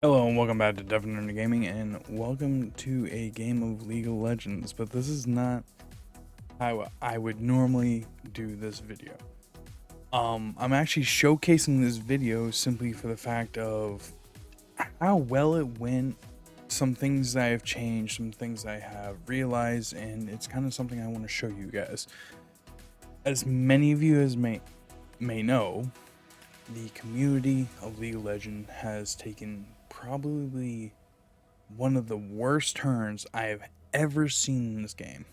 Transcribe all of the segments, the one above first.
Hello and welcome back to Definitely Gaming, and welcome to a game of League of Legends, but this is not how I would normally do this video. I'm actually showcasing this video simply for the fact of how well it went, some things I have changed, some things I have realized, and it's kind of something I want to show you guys. As many of you as may know, the community of League of Legends has taken probably one of the worst turns I have ever seen in this game,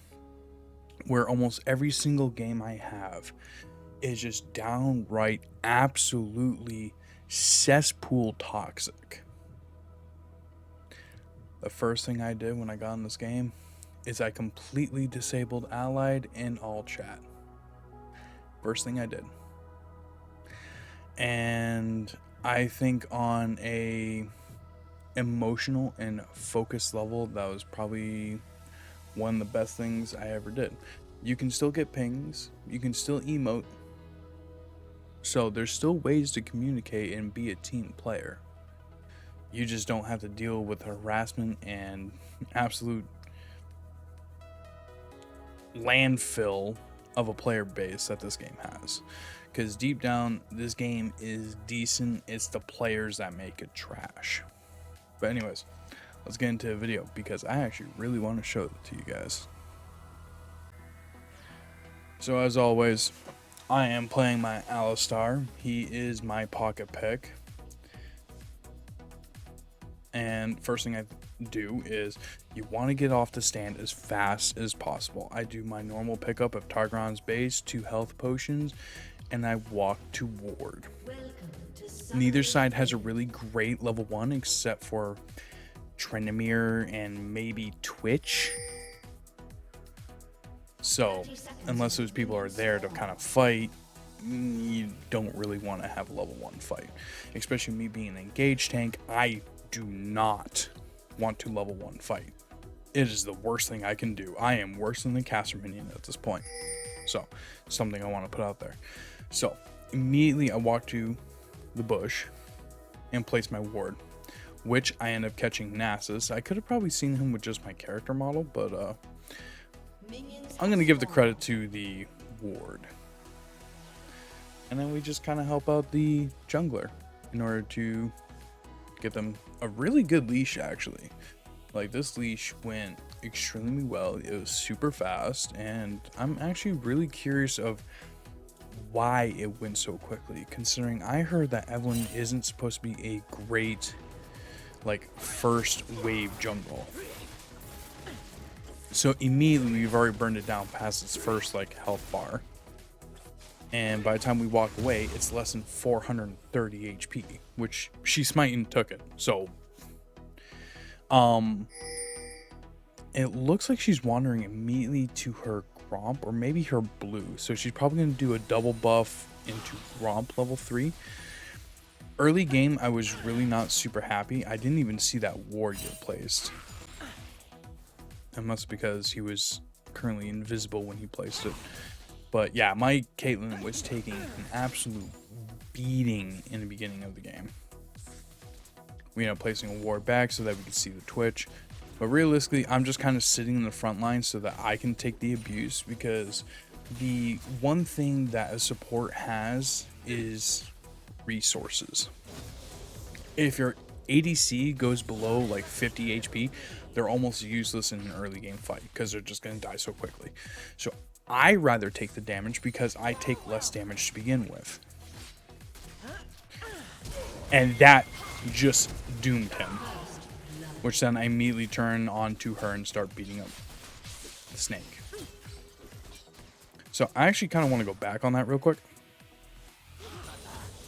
where almost every single game I have is just downright absolutely cesspool toxic. The first thing I did when I got in this game is I completely disabled Allied in all chat. First thing I did. And I think on a emotional and focus level, that was probably one of the best things I ever did. You can still get pings, you can still emote, so there's still ways to communicate and be a team player. You just don't have to deal with harassment and absolute landfill of a player base that this game has. Because deep down, this game is decent. It's the players that make it trash. But anyways, let's get into the video because I actually really want to show it to you guys. So as always, I am playing my Alistar. He is my pocket pick. And first thing I do is you want to get off the stand as fast as possible. I do my normal pickup of Targon's base, 2 health potions, and I walk to ward. Neither side has a really great level 1 except for Trenimir and maybe Twitch. So unless those people are there to kind of fight, you don't really want to have a level 1 fight. Especially me being an engaged tank, I do not want to level 1 fight. It is the worst thing I can do. I am worse than the caster minion at this point. So something I want to put out there. So immediately I walk to the bush and place my ward, which I end up catching Nasus. I could have probably seen him with just my character model, but I'm gonna give the credit to the ward, and then we just kind of help out the jungler in order to get them a really good leash. Actually, like, this leash went extremely well. It was super fast, and I'm actually really curious of why it went so quickly, considering I heard that Evelyn isn't supposed to be a great like first wave jungle. So immediately we've already burned it down past its first like health bar, and by the time we walk away it's less than 430 HP, which she smite and took it. So it looks like she's wandering immediately to her Gromp or maybe her blue, so she's probably going to do a double buff into Gromp level 3. Early game I was really not super happy. I didn't even see that ward get placed, and that's because he was currently invisible when he placed it. But yeah, my Caitlyn was taking an absolute beating in the beginning of the game. We ended up placing a ward back so that we could see the Twitch. But realistically, I'm just kind of sitting in the front line so that I can take the abuse, because the one thing that a support has is resources. If your ADC goes below like 50 HP, they're almost useless in an early game fight because they're just going to die so quickly. So I rather take the damage because I take less damage to begin with. And that just doomed him, which then I immediately turn on to her and start beating up the snake. So I actually kind of want to go back on that real quick.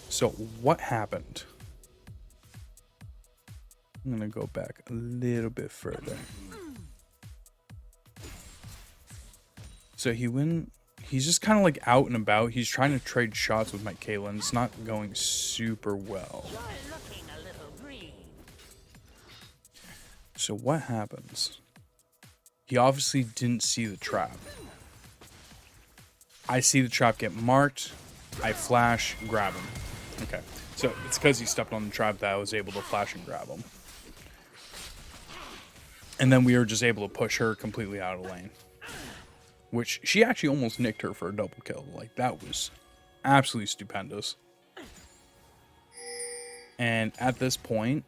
So what happened? I'm going to go back a little bit further. So he's just kind of like out and about. He's trying to trade shots with my Caitlyn. It's not going super well. So what happens? He obviously didn't see the trap. I see the trap get marked. I flash, grab him. Okay, so it's because he stepped on the trap that I was able to flash and grab him. And then we were just able to push her completely out of lane. Which, she actually almost nicked her for a double kill. Like, that was absolutely stupendous. And at this point,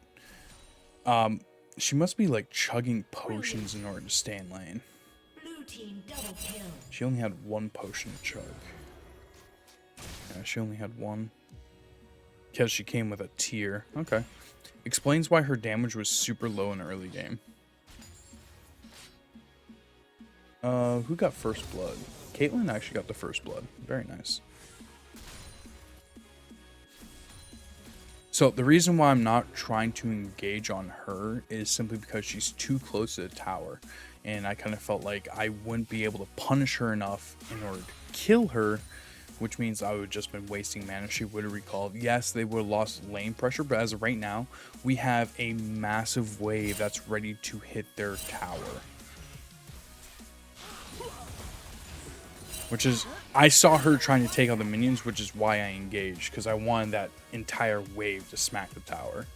she must be, like, chugging potions in order to stay in lane. Blue team double kill. She only had one potion to chug. Yeah, she only had one. Because she came with a tier. Okay. Explains why her damage was super low in the early game. Who got first blood? Caitlyn actually got the first blood. Very nice. So the reason why I'm not trying to engage on her is simply because she's too close to the tower. And I kind of felt like I wouldn't be able to punish her enough in order to kill her, which means I would have just been wasting mana. She would have recalled. Yes, they would have lost lane pressure, but as of right now, we have a massive wave that's ready to hit their tower. Which is, I saw her trying to take out the minions, which is why I engaged, because I wanted that entire wave to smack the tower.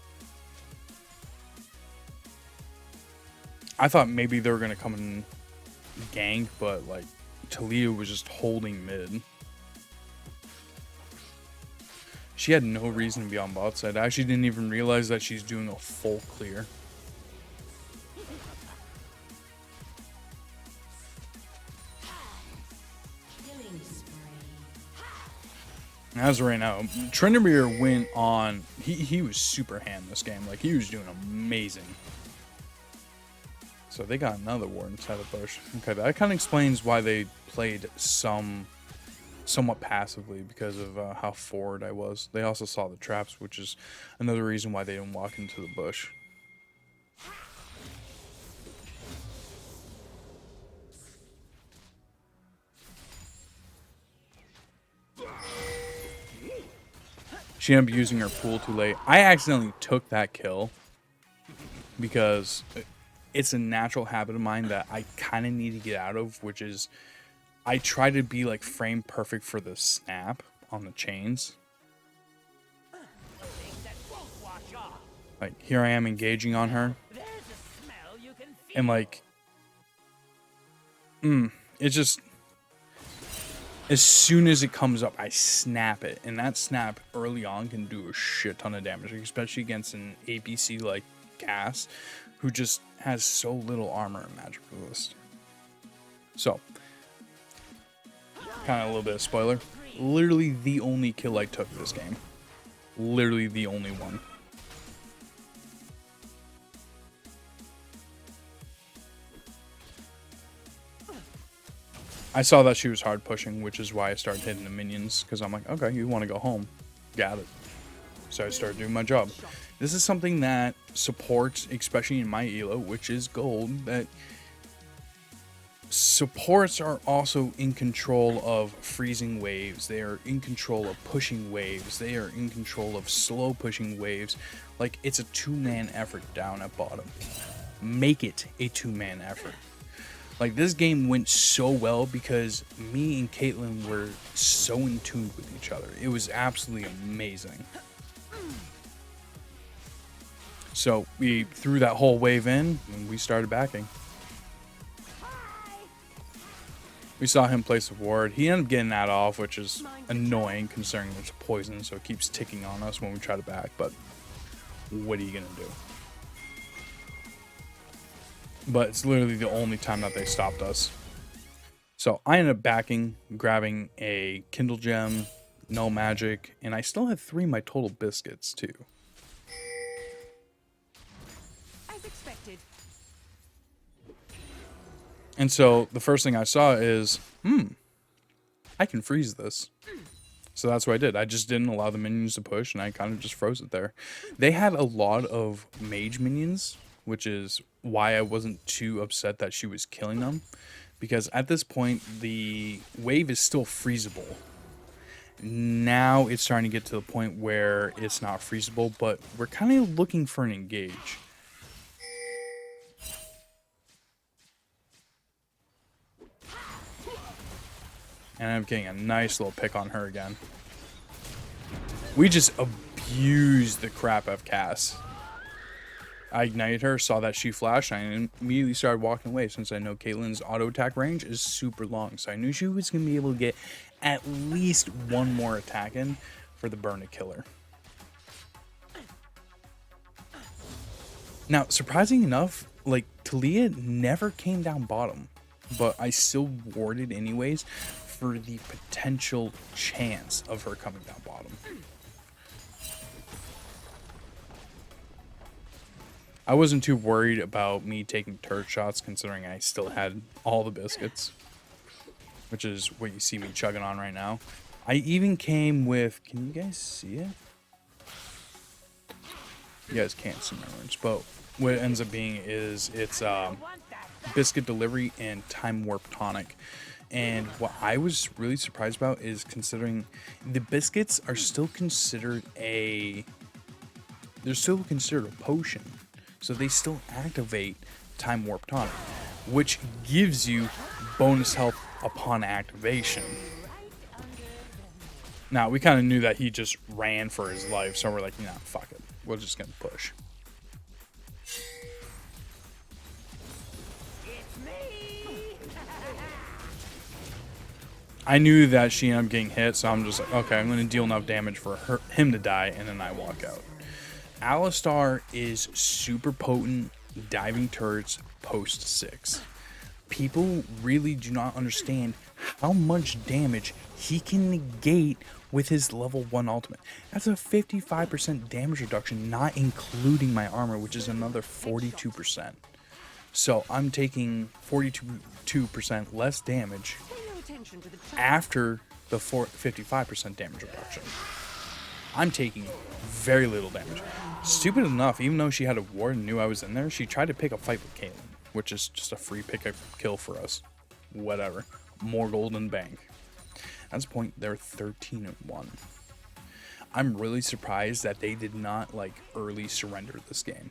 I thought maybe they were going to come and gank, but like, Talia was just holding mid. She had no reason to be on bot side. I actually didn't even realize that she's doing a full clear. As of right now, Tryndamere went on. He was super hand this game. Like, he was doing amazing. So they got another ward inside the bush. Okay, that kind of explains why they played somewhat passively, because of how forward I was. They also saw the traps, which is another reason why they didn't walk into the bush. She ended up using her pool too late. I accidentally took that kill because it's a natural habit of mine that I kind of need to get out of, which is I try to be like frame perfect for the snap on the chains. Like, here I am engaging on her. And like, it's just, as soon as it comes up, I snap it. And that snap early on can do a shit ton of damage, especially against an APC like Cass, who just has so little armor and magic resist. So, kind of a little bit of spoiler. Literally the only kill I took this game. Literally the only one. I saw that she was hard pushing, which is why I started hitting the minions, because I'm like, okay, you want to go home. Got it. So I started doing my job. This is something that supports, especially in my elo, which is gold, that supports are also in control of freezing waves. They are in control of pushing waves. They are in control of slow pushing waves. Like, it's a two-man effort down at bottom. Make it a two-man effort. Like, this game went so well because me and Caitlyn were so in tune with each other. It was absolutely amazing. So we threw that whole wave in and we started backing. We saw him place a ward. He ended up getting that off, which is annoying considering it's poison, so it keeps ticking on us when we try to back, but what are you gonna do? But it's literally the only time that they stopped us. So I ended up backing, grabbing a Kindle Gem, no magic, and I still had 3 of my total biscuits too. As expected. And so the first thing I saw is, I can freeze this. So that's what I did. I just didn't allow the minions to push, and I kind of just froze it there. They had a lot of mage minions, which is why I wasn't too upset that she was killing them. Because at this point, the wave is still freezable. Now it's starting to get to the point where it's not freezable, but we're kind of looking for an engage. And I'm getting a nice little pick on her again. We just abused the crap out of Cass. I ignited her, saw that she flashed, and I immediately started walking away since I know Caitlyn's auto attack range is super long. So I knew she was going to be able to get at least one more attack in for the burn to kill her. Now, surprising enough, like, Talia never came down bottom, but I still warded anyways for the potential chance of her coming down bottom. I wasn't too worried about me taking turret shots considering I still had all the biscuits, which is what you see me chugging on right now. I even came with, can you guys see it? You guys can't see my words, but what it ends up being is it's biscuit delivery and time warp tonic. And what I was really surprised about is considering the biscuits are still considered they're still considered a potion. So they still activate time warp tonic, which gives you bonus health upon activation. Now, we kind of knew that he just ran for his life, so we're like, nah, fuck it. We're just going to push. I knew that she ended up getting hit, so I'm just like, okay, I'm going to deal enough damage for him to die, and then I walk out. Alistar is super potent diving turrets post 6. People really do not understand how much damage he can negate with his level 1 ultimate. That's a 55% damage reduction, not including my armor, which is another 42%. So I'm taking 42% less damage after the 55% damage reduction. I'm taking very little damage. Stupid enough, even though she had a ward and knew I was in there, she tried to pick a fight with Caitlyn, which is just a free pick a kill for us. Whatever. More golden bank. At this point, they're 13-1. I'm really surprised that they did not early surrender this game.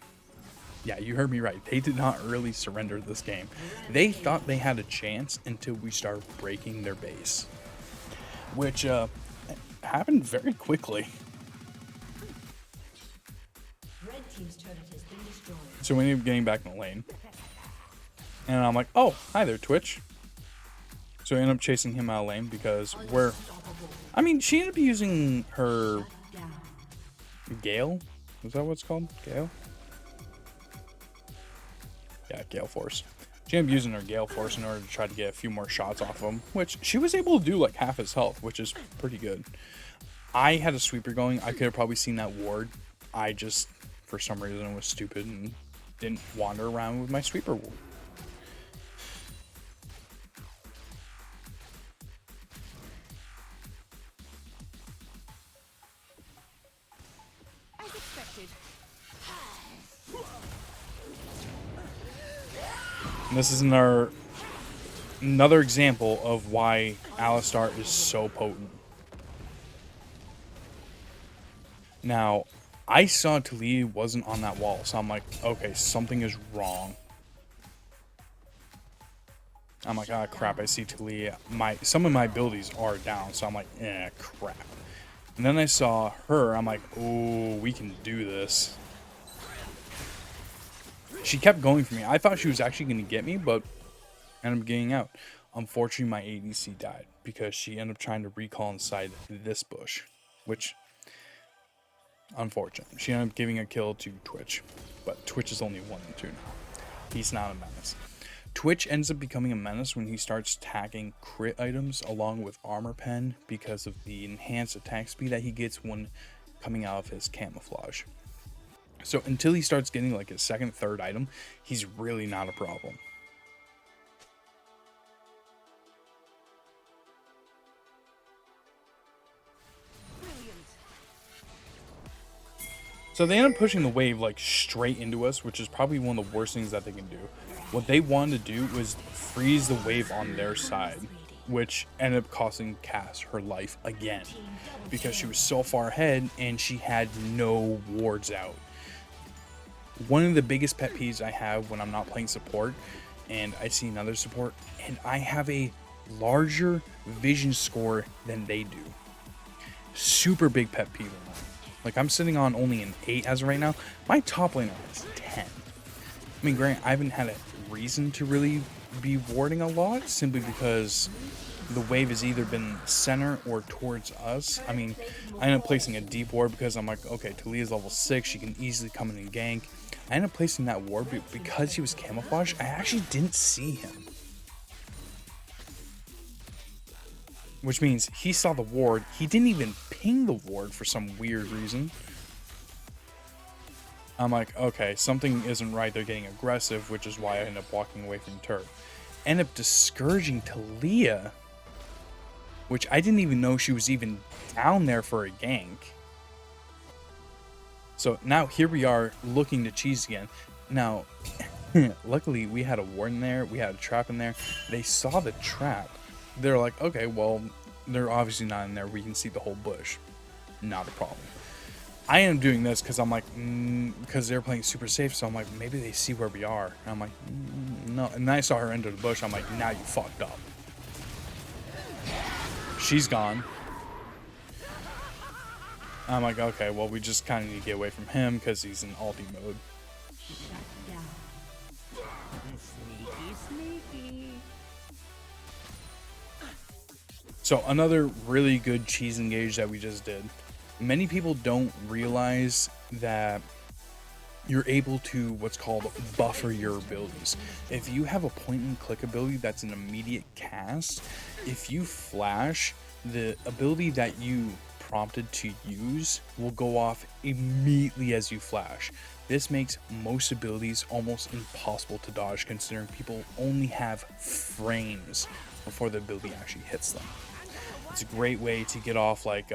Yeah, you heard me right. They did not early surrender this game. They thought they had a chance until we started breaking their base, which happened very quickly. So we ended up getting back in the lane. And I'm like, oh, hi there, Twitch. So I ended up chasing him out of lane because she ended up using her Gale. Is that what it's called? Gale? Yeah, Gale Force. She ended up using her Gale Force in order to try to get a few more shots off of him, which she was able to do half his health, which is pretty good. I had a sweeper going. I could have probably seen that ward. I just, for some reason, was stupid and didn't wander around with my sweeper ward. As expected. And this is another example of why Alistar is so potent. Now, I saw Talia wasn't on that wall, so I'm like, okay, something is wrong. I'm like, ah, crap, I see Talia. Some of my abilities are down, so I'm like, crap. And then I saw her, I'm like, oh, we can do this. She kept going for me. I thought she was actually going to get me, but ended up getting out. Unfortunately, my ADC died because she ended up trying to recall inside this bush, which... unfortunate. She ended up giving a kill to Twitch, but Twitch is only 1 and 2 now. He's not a menace. Twitch ends up becoming a menace when he starts tagging crit items along with armor pen because of the enhanced attack speed that he gets when coming out of his camouflage. So until he starts getting his second, third item, he's really not a problem. So they end up pushing the wave straight into us, which is probably one of the worst things that they can do. What they wanted to do was freeze the wave on their side, which ended up costing Cass her life again because she was so far ahead and she had no wards out. One of the biggest pet peeves I have when I'm not playing support and I see another support and I have a larger vision score than they do. super big pet peeve of mine. Like, I'm sitting on only an 8 as of right now. My top laner is 10. I mean, granted, I haven't had a reason to really be warding a lot, simply because the wave has either been center or towards us. I mean, I ended up placing a deep ward because I'm like, okay, Talia's level 6, she can easily come in and gank. I ended up placing that ward, but because he was camouflaged, I actually didn't see him. Which means he saw the ward, he didn't even ping the ward for some weird reason. I'm like, okay, something isn't right, they're getting aggressive, which is why I end up walking away from the turret. End up discouraging Talia, which I didn't even know she was even down there for a gank. So now here we are looking to cheese again. Now, luckily we had a ward in there, we had a trap in there. They saw the trap. They're like, okay, well, they're obviously not in there. We can see the whole bush. Not a problem. I am doing this because I'm like, because they're playing super safe. So I'm like, maybe they see where we are. And I'm like, no. And then I saw her enter the bush. I'm like, now you fucked up. She's gone. I'm like, okay, well, we just kind of need to get away from him because he's in ulti mode. So another really good cheese engage that we just did. Many people don't realize that you're able to what's called buffer your abilities. If you have a point and click ability that's an immediate cast, if you flash, the ability that you prompted to use will go off immediately as you flash. This makes most abilities almost impossible to dodge, considering people only have frames before the ability actually hits them. It's a great way to get off like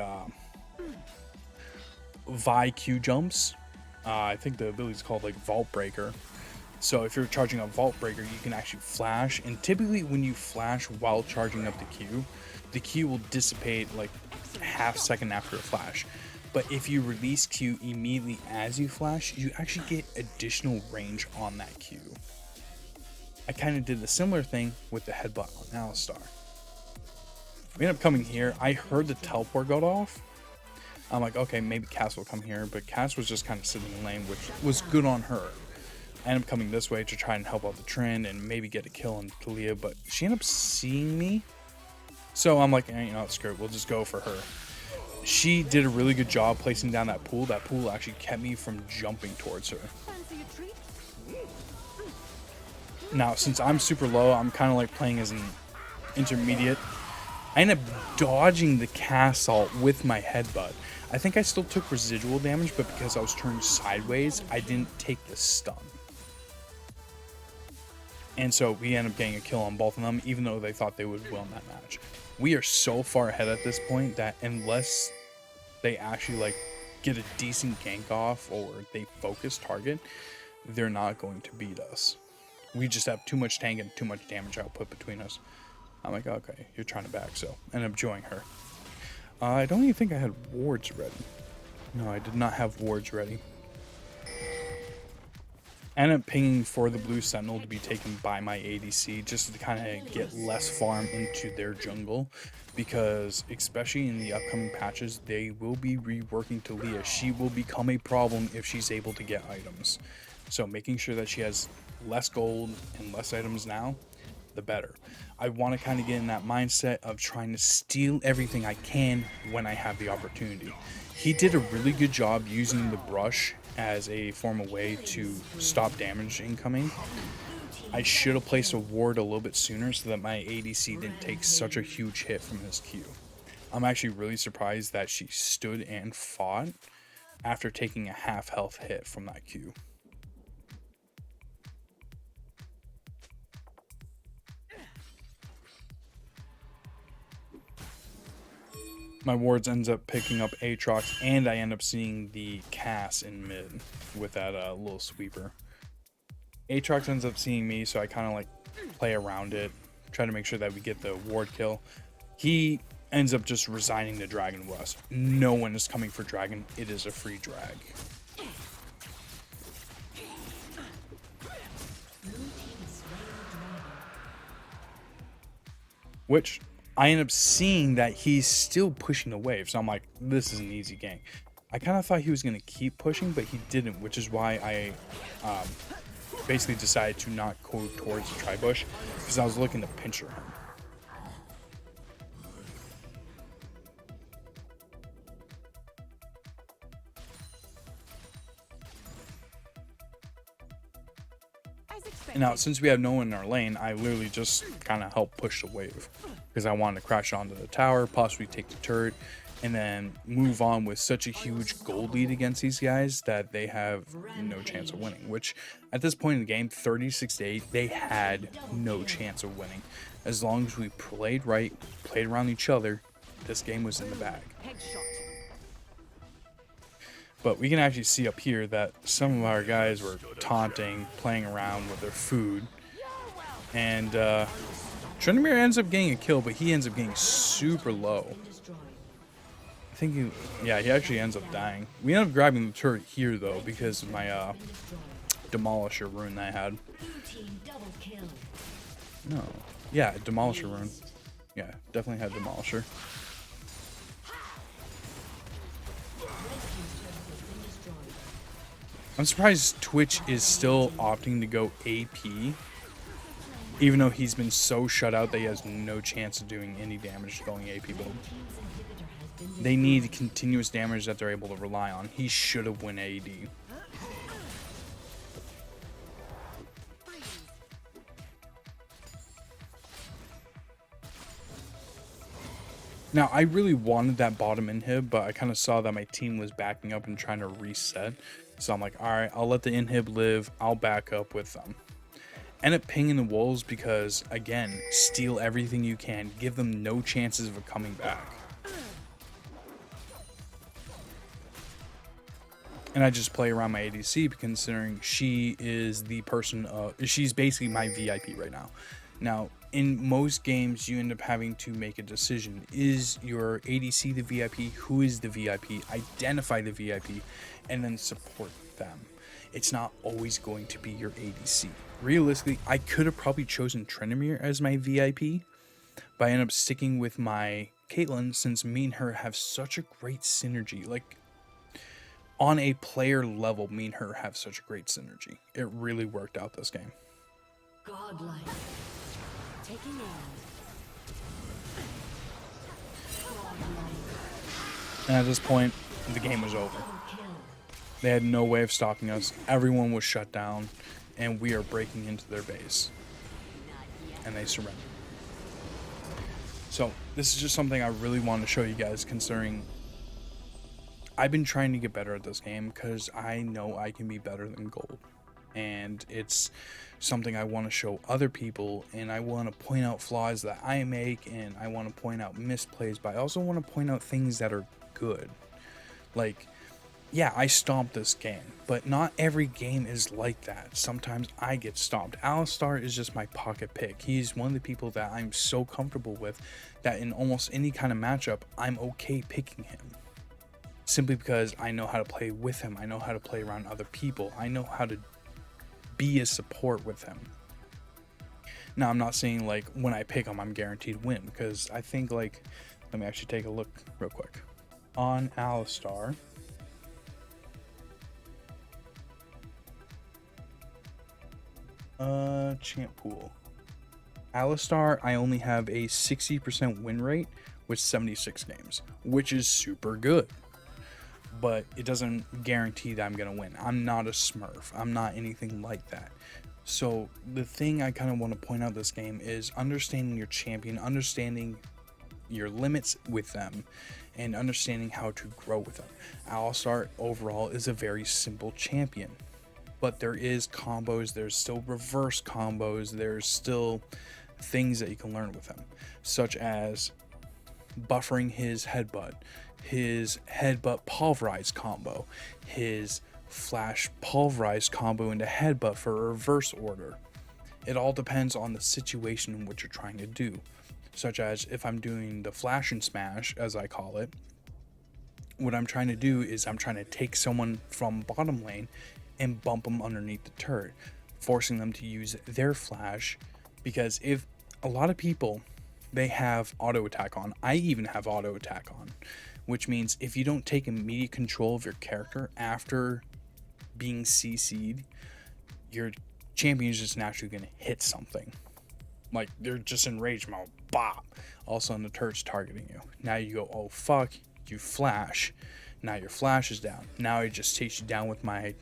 Vi Q jumps. I think the ability is called like Vault Breaker. So if you're charging a Vault Breaker, you can actually flash, and typically when you flash while charging up the Q will dissipate like half second after a flash. But if you release Q immediately as you flash, you actually get additional range on that Q. I kind of did a similar thing with the headbutt on Alistar. We ended up coming here. I heard the teleport go off. I'm like, okay, maybe Cass will come here, but Cass was just kind of sitting in lane, which was good on her. I ended up coming this way to try and help out the trend and maybe get a kill on Talia, but she ended up seeing me. So I'm like, you know, screw it, we'll just go for her. She did a really good job placing down that pool. That pool actually kept me from jumping towards her. Now, since I'm super low, I'm kind of like playing as an intermediate. I ended up dodging the cast ult with my headbutt. I think I still took residual damage, but because I was turned sideways, I didn't take the stun. And so we ended up getting a kill on both of them, even though they thought they would win that match. We are so far ahead at this point that unless they actually like get a decent gank off or they focus target, they're not going to beat us. We just have too much tank and too much damage output between us. I'm like, okay, you're trying to back, so I ended up joining her. I don't even think I had wards ready. No, I did not have wards ready. I ended up pinging for the blue sentinel to be taken by my ADC just to kind of get less farm into their jungle, because especially in the upcoming patches, they will be reworking Talia. She will become a problem if she's able to get items. So making sure that she has less gold and less items now, the better. I want to kind of get in that mindset of trying to steal everything I can when I have the opportunity. He did a really good job using the brush as a formal way to stop damage incoming. I should have placed a ward a little bit sooner so that my ADC didn't take such a huge hit from his Q. I'm actually really surprised that she stood and fought after taking a half health hit from that Q. My wards ends up picking up Aatrox, and I end up seeing the Cass in mid with that little sweeper. Aatrox ends up seeing me, so I kind of like play around it, try to make sure that we get the ward kill. He ends up just resigning to Dragon West. No one is coming for Dragon. It is a free drag. Which I end up seeing that he's still pushing the wave. So I'm like, this is an easy gank. I kind of thought he was going to keep pushing, but he didn't, which is why I basically decided to not go towards the tri-bush, because I was looking to pincher him. Now, since we have no one in our lane, I literally just kind of help push the wave, because I wanted to crash onto the tower, possibly take the turret, and then move on with such a huge gold lead against these guys that they have no chance of winning. Which, at this point in the game, 36-8, they had no chance of winning. As long as we played right, played around each other, this game was in the bag. But we can actually see up here that some of our guys were taunting, playing around with their food. And Tryndamere ends up getting a kill, but he ends up getting super low. I think he actually ends up dying. We end up grabbing the turret here, though, because of my Demolisher rune that I had. No. Yeah, Demolisher rune. Yeah, definitely had Demolisher. I'm surprised Twitch is still opting to go AP, even though he's been so shut out that he has no chance of doing any damage going AP build. They need continuous damage that they're able to rely on. He should have won AD. Now, I really wanted that bottom inhib, but I kind of saw that my team was backing up and trying to reset. So I'm like, all right, I'll let the inhib live. I'll back up with them. End up pinging the wolves because, again, steal everything you can. Give them no chances of coming back. And I just play around my ADC, considering she is the person, she's basically my VIP right now. Now, in most games, you end up having to make a decision. Is your ADC the VIP? Who is the VIP? Identify the VIP, and then support them. It's not always going to be your ADC. Realistically, I could have probably chosen Tryndamere as my VIP, but I ended up sticking with my Caitlyn since me and her have such a great synergy. Like, on a player level, me and her have such a great synergy. It really worked out this game. Godlike. Taking aim. And at this point, the game was over. They had no way of stopping us. Everyone was shut down, and we are breaking into their base. And they surrendered. So, this is just something I really wanted to show you guys, considering I've been trying to get better at this game because I know I can be better than gold. And it's something I want to show other people, and I want to point out flaws that I make, and I want to point out misplays, but I also want to point out things that are good. Like, yeah, I stomped this game, but not every game is like that. Sometimes I get stomped. Alistar is just my pocket pick. He's one of the people that I'm so comfortable with that in almost any kind of matchup, I'm okay picking him. Simply because I know how to play with him. I know how to play around other people. I know how to be a support with him. Now, I'm not saying like when I pick him I'm guaranteed win, because I think, like, let me actually take a look real quick on Alistar. Champ pool. Alistar, I only have a 60% win rate with 76 games, which is super good. But it doesn't guarantee that I'm going to win. I'm not a smurf. I'm not anything like that. So the thing I kind of want to point out this game is understanding your champion, understanding your limits with them, and understanding how to grow with them. Alistar overall is a very simple champion. But there is combos, there's still reverse combos, there's still things that you can learn with him. Such as buffering his headbutt pulverize combo, his flash pulverize combo into headbutt for a reverse order. It all depends on the situation in which you're trying to do. Such as if I'm doing the flash and smash, as I call it, what I'm trying to do is I'm trying to take someone from bottom lane and bump them underneath the turret, forcing them to use their flash, because if a lot of people they have auto attack on. I even have auto attack on, which means if you don't take immediate control of your character after being CC'd, your champion is just naturally going to hit something. Like, they're just in rage mode. Bop! All of a sudden, the turret's targeting you. Now you go, oh fuck, you flash. Now your flash is down. Now I just takes you down with my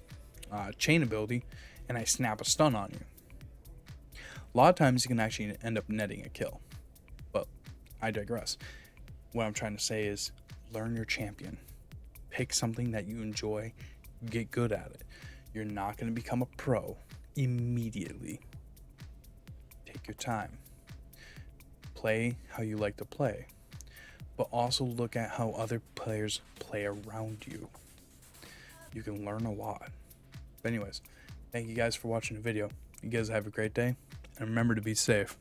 chain ability, and I snap a stun on you. A lot of times you can actually end up netting a kill. But I digress. What I'm trying to say is learn your champion. Pick something that you enjoy. Get good at it. You're not going to become a pro immediately. Take your time. Play how you like to play. But also look at how other players play around you. You can learn a lot. But anyways, thank you guys for watching the video. You guys have a great day. And remember to be safe.